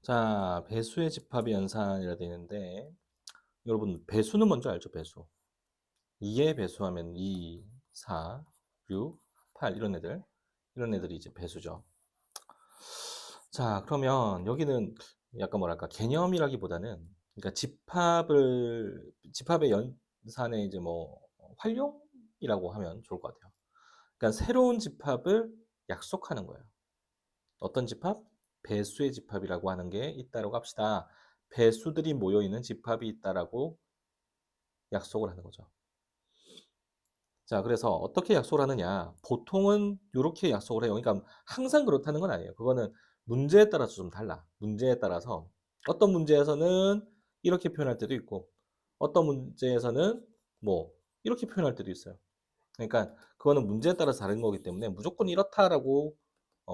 자, 배수의 집합의 연산이라 되어 있는데, 여러분, 배수는 먼저 알죠, 배수. 2의 배수하면 2, 4, 6, 8, 이런 애들이 이제 배수죠. 자, 그러면 여기는 약간 뭐랄까, 개념이라기보다는, 그러니까 집합의 연산의 이제 뭐, 활용이라고 하면 좋을 것 같아요. 그러니까 새로운 집합을 약속하는 거예요. 어떤 집합? 배수의 집합이라고 하는 게 있다라고 합시다. 배수들이 모여 있는 집합이 있다라고 약속을 하는 거죠. 자, 그래서 어떻게 약속을 하느냐? 보통은 이렇게 약속을 해요. 그러니까 항상 그렇다는 건 아니에요. 그거는 문제에 따라서 좀 달라. 문제에 따라서 어떤 문제에서는 이렇게 표현할 때도 있고 어떤 문제에서는 뭐 이렇게 표현할 때도 있어요. 그러니까 그거는 문제에 따라서 다른 거기 때문에 무조건 이렇다라고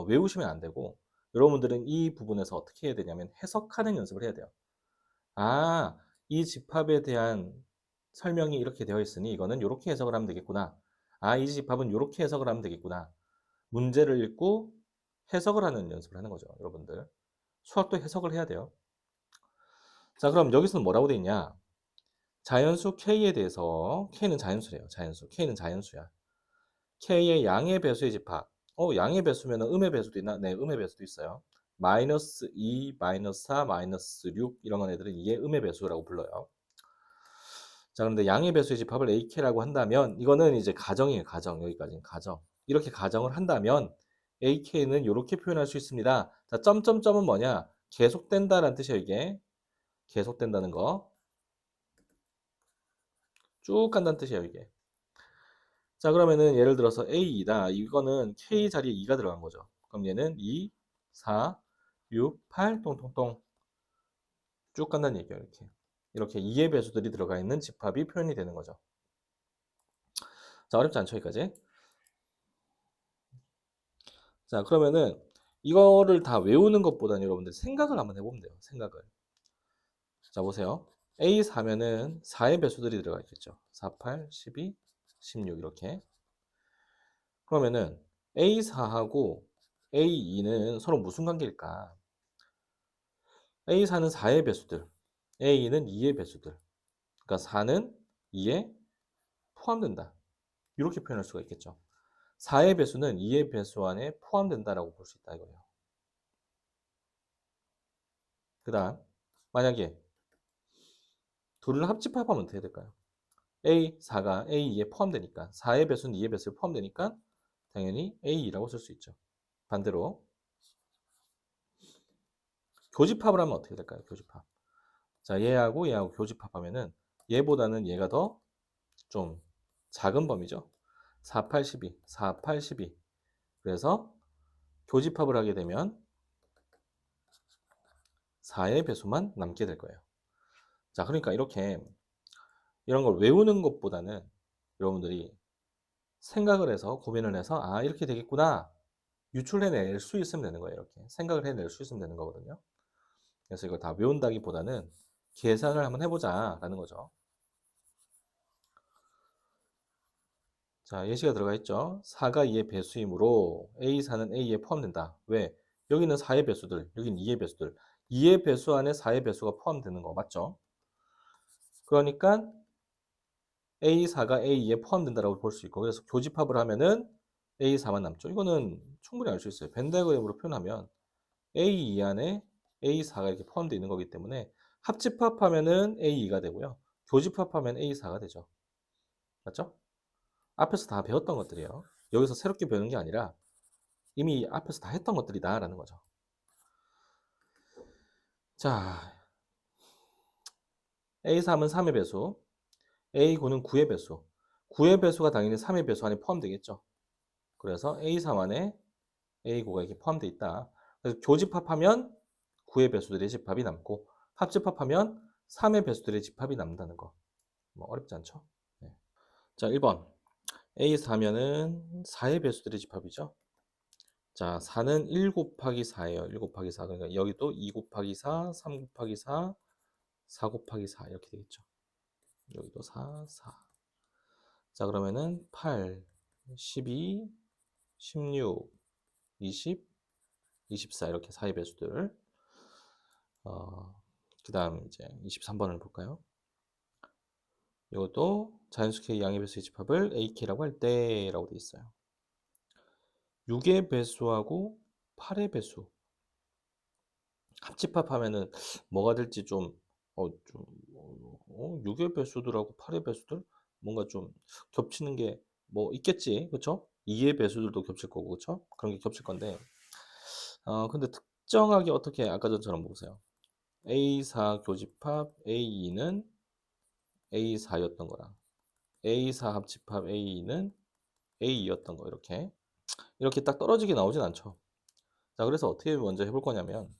외우시면 안 되고, 여러분들은 이 부분에서 어떻게 해야 되냐면 해석하는 연습을 해야 돼요. 아, 이 집합에 대한 설명이 이렇게 되어 있으니 이거는 이렇게 해석을 하면 되겠구나. 아, 이 집합은 이렇게 해석을 하면 되겠구나. 문제를 읽고 해석을 하는 연습을 하는 거죠, 여러분들. 수학도 해석을 해야 돼요. 자, 그럼 여기서는 뭐라고 돼 있냐? 자연수 K에 대해서, K는 자연수래요. 자연수. K는 자연수야. K의 양의 배수의 집합. 양의 배수면 음의 배수도 있나? 네, 음의 배수도 있어요. 마이너스 2, 마이너스 4, 마이너스 6 이런 건 애들은 이게 음의 배수라고 불러요. 자, 그런데 양의 배수의 집합을 AK라고 한다면 이거는 이제 가정이에요. 가정. 여기까지는 가정. 이렇게 가정을 한다면 AK는 이렇게 표현할 수 있습니다. 자, 점점점은 뭐냐? 계속된다라는 뜻이에요, 이게. 계속된다는 거. 쭉 간다는 뜻이에요, 이게. 자, 그러면은 예를 들어서 A2다. 이거는 K 자리에 2가 들어간 거죠. 그럼 얘는 2, 4, 6, 8 똥똥똥 쭉 간다는 얘기예요. 이렇게 2의 배수들이 들어가 있는 집합이 표현이 되는 거죠. 자, 어렵지 않죠, 여기까지? 자, 그러면은 이거를 다 외우는 것보다는 여러분들 생각을 한번 해보면 돼요. 생각을. 자, 보세요. A4면은 4의 배수들이 들어가 있겠죠. 4, 8, 12, 16 이렇게. 그러면은 A4하고 A2는 서로 무슨 관계일까? A4는 4의 배수들, A는 2의 배수들. 그러니까 4는 2에 포함된다. 이렇게 표현할 수가 있겠죠. 4의 배수는 2의 배수 안에 포함된다라고 볼 수 있다 이거예요. 그 다음 만약에 둘을 합집합하면 어떻게 될까요? A4가 A2에 포함되니까 4의 배수는 2의 배수에 포함되니까 당연히 A2라고 쓸 수 있죠. 반대로 교집합을 하면 어떻게 될까요? 교집합. 자, 얘하고 얘하고 교집합하면은 얘보다는 얘가 더 좀 작은 범위죠. 4, 8, 12, 4, 8, 12. 그래서 교집합을 하게 되면 4의 배수만 남게 될 거예요. 자, 그러니까 이렇게 이런 걸 외우는 것보다는 여러분들이 생각을 해서 고민을 해서 아, 이렇게 되겠구나. 유출해낼 수 있으면 되는 거예요. 이렇게 생각을 해낼 수 있으면 되는 거거든요. 그래서 이걸 다 외운다기보다는 계산을 한번 해보자라는 거죠. 자, 예시가 들어가 있죠. 4가 2의 배수이므로 A4는 A에 포함된다. 왜? 여기는 4의 배수들, 여기는 2의 배수들. 2의 배수 안에 4의 배수가 포함되는 거 맞죠? 그러니까 A4가 A2에 포함된다라고 볼 수 있고, 그래서 교집합을 하면은 A4만 남죠. 이거는 충분히 알 수 있어요. 벤 다이어그램으로 표현하면 A2 안에 A4가 이렇게 포함되어 있는 거기 때문에 합집합하면은 A2가 되고요. 교집합하면 A4가 되죠. 맞죠? 앞에서 다 배웠던 것들이에요. 여기서 새롭게 배우는 게 아니라 이미 앞에서 다 했던 것들이다라는 거죠. 자, A3은 3의 배수, A9는 9의 배수. 9의 배수가 당연히 3의 배수 안에 포함되겠죠. 그래서 A3 안에 A9가 이렇게 포함되어 있다. 그래서 교집합하면 9의 배수들의 집합이 남고 합집합하면 3의 배수들의 집합이 남는다는 거. 뭐 어렵지 않죠? 네. 자, 1번. A4면은 4의 배수들의 집합이죠. 자, 4는 1 곱하기 4예요. 1 곱하기 4. 그러니까 여기도 2 곱하기 4, 3 곱하기 4, 4 곱하기 4 이렇게 되겠죠. 여기도 4, 4. 자, 그러면은 8, 12, 16, 20, 24 이렇게 4의 배수들. 그 다음 이제 23번을 볼까요? 이것도 자연수 K 양의 배수의 집합을 AK라고 할 때라고 돼 있어요. 6의 배수하고 8의 배수 합집합하면은 뭐가 될지 좀 6의 배수들하고 8의 배수들 뭔가 좀 겹치는 게 뭐 있겠지, 그쵸? 2의 배수들도 겹칠 거고, 그쵸? 그런 게 겹칠 건데, 근데 특정하게 어떻게 아까 전처럼 보세요. A4 교집합 A2는 A4였던 거랑 A4 합집합 A2는 A2였던 거 이렇게 딱 떨어지게 나오진 않죠. 자, 그래서 어떻게 먼저 해볼 거냐면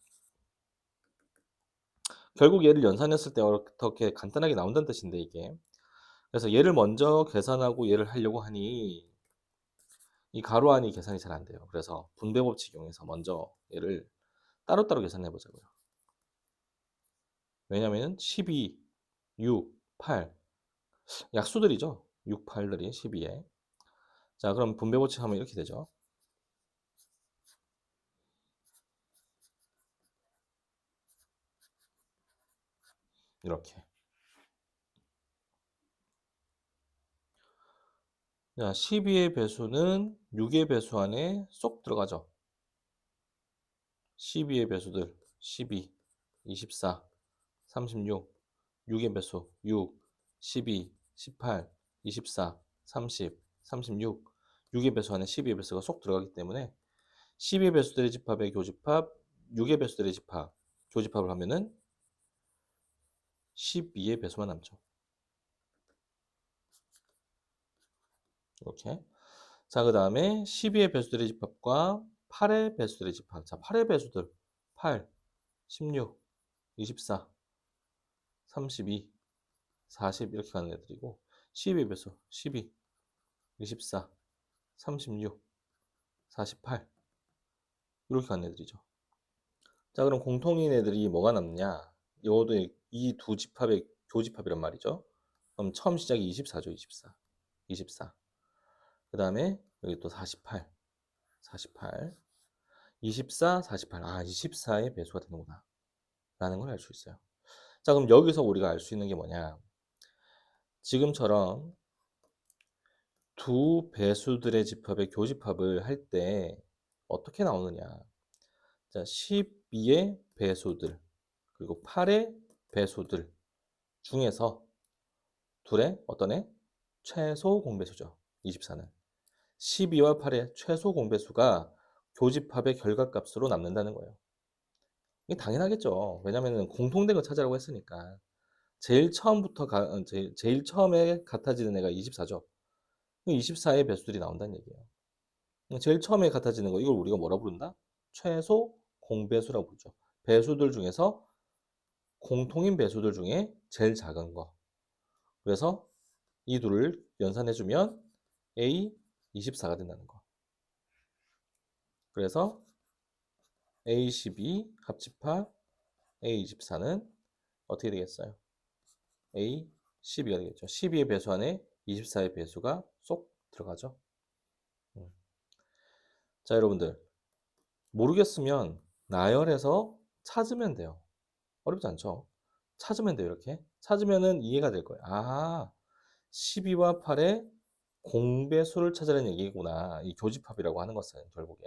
결국 얘를 연산했을 때 어떻게 간단하게 나온다는 뜻인데 이게. 그래서 얘를 먼저 계산하고 얘를 하려고 하니 이 가로 안이 계산이 잘 안 돼요. 그래서 분배 법칙 이용해서 먼저 얘를 따로따로 계산해 보자고요. 왜냐면 12, 6, 8 약수들이죠. 6, 8들이 12에. 자, 그럼 분배 법칙 하면 이렇게 되죠. 이렇게. 자, 12의 배수는 6의 배수 안에 쏙 들어가죠. 12의 배수들 12, 24, 36, 6의 배수 6, 12, 18, 24, 30, 36, 6의 배수 안에 12의 배수가 쏙 들어가기 때문에 12의 배수들의 집합의 교집합, 6의 배수들의 집합, 교집합을 하면은 12의 배수만 남죠. 이렇게. 자, 그 다음에 12의 배수들의 집합과 8의 배수들의 집합. 자, 8의 배수들 8, 16, 24, 32, 40 이렇게 가는 애들이고 12의 배수 12, 24, 36, 48 이렇게 가는 애들이죠. 자, 그럼 공통인 애들이 뭐가 남냐? 이것도 이 두 집합의 교집합이란 말이죠. 그럼 처음 시작이 24죠. 24. 24. 그 다음에 여기 또 48. 48. 24, 48. 아, 24의 배수가 되는구나. 라는 걸 알 수 있어요. 자, 그럼 여기서 우리가 알 수 있는 게 뭐냐? 지금처럼 두 배수들의 집합의 교집합을 할 때 어떻게 나오느냐? 자, 12의 배수들 그리고 8의 배수들 중에서 둘의 어떤 애? 최소 공배수죠. 24는. 12와 8의 최소 공배수가 교집합의 결과값으로 남는다는 거예요. 이게 당연하겠죠. 왜냐면은 공통된 거 찾으라고 했으니까. 제일 처음부터 제일 처음에 같아지는 애가 24죠. 24의 배수들이 나온다는 얘기예요. 제일 처음에 같아지는 거 이걸 우리가 뭐라 부른다? 최소 공배수라고 부르죠. 배수들 중에서 공통인 배수들 중에 제일 작은 거. 그래서 이 둘을 연산해주면 A 24가 된다는 거. 그래서 A 12 합집합 A 24는 어떻게 되겠어요? A 12가 되겠죠. 12의 배수 안에 24의 배수가 쏙 들어가죠. 자, 여러분들 모르겠으면 나열해서 찾으면 돼요. 어렵지 않죠? 찾으면 돼요. 이렇게 찾으면은 이해가 될 거예요. 아, 12와 8의 공배수를 찾으라는 얘기구나. 이 교집합이라고 하는 것은 결국에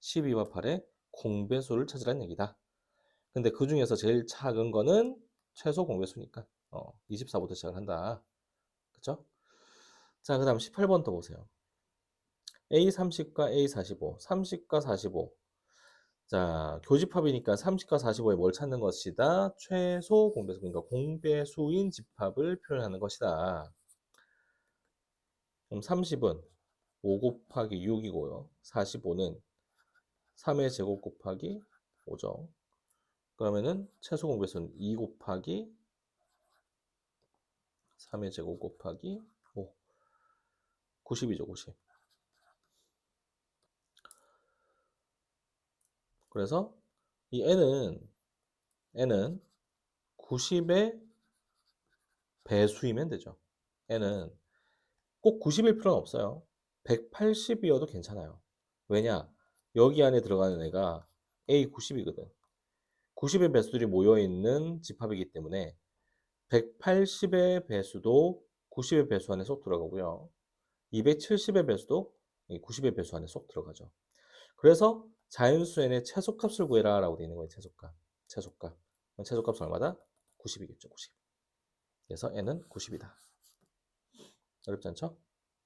12와 8의 공배수를 찾으라는 얘기다. 근데 그 중에서 제일 작은 거는 최소 공배수니까 24부터 시작을 한다. 그쵸? 자, 그 다음 18번 더 보세요. A30과 A45, 30과 45. 자, 교집합이니까 30과 45에 뭘 찾는 것이다? 최소 공배수, 그러니까 공배수인 집합을 표현하는 것이다. 그럼 30은 5 곱하기 6이고요. 45는 3의 제곱 곱하기 5죠. 그러면은 최소 공배수는 2 곱하기 3의 제곱 곱하기 5. 90이죠, 90. 그래서 이 n은 90의 배수이면 되죠. n은 꼭 90일 필요는 없어요. 180이어도 괜찮아요. 왜냐? 여기 안에 들어가는 애가 A90이거든. 90의 배수들이 모여있는 집합이기 때문에 180의 배수도 90의 배수 안에 쏙 들어가고요. 270의 배수도 90의 배수 안에 쏙 들어가죠. 그래서 자연수의 최소값을 구해라 라고 되어 있는 거예요. 최소값. 최소값. 최소값은 얼마다? 90이겠죠. 90. 그래서 n은 90이다. 어렵지 않죠?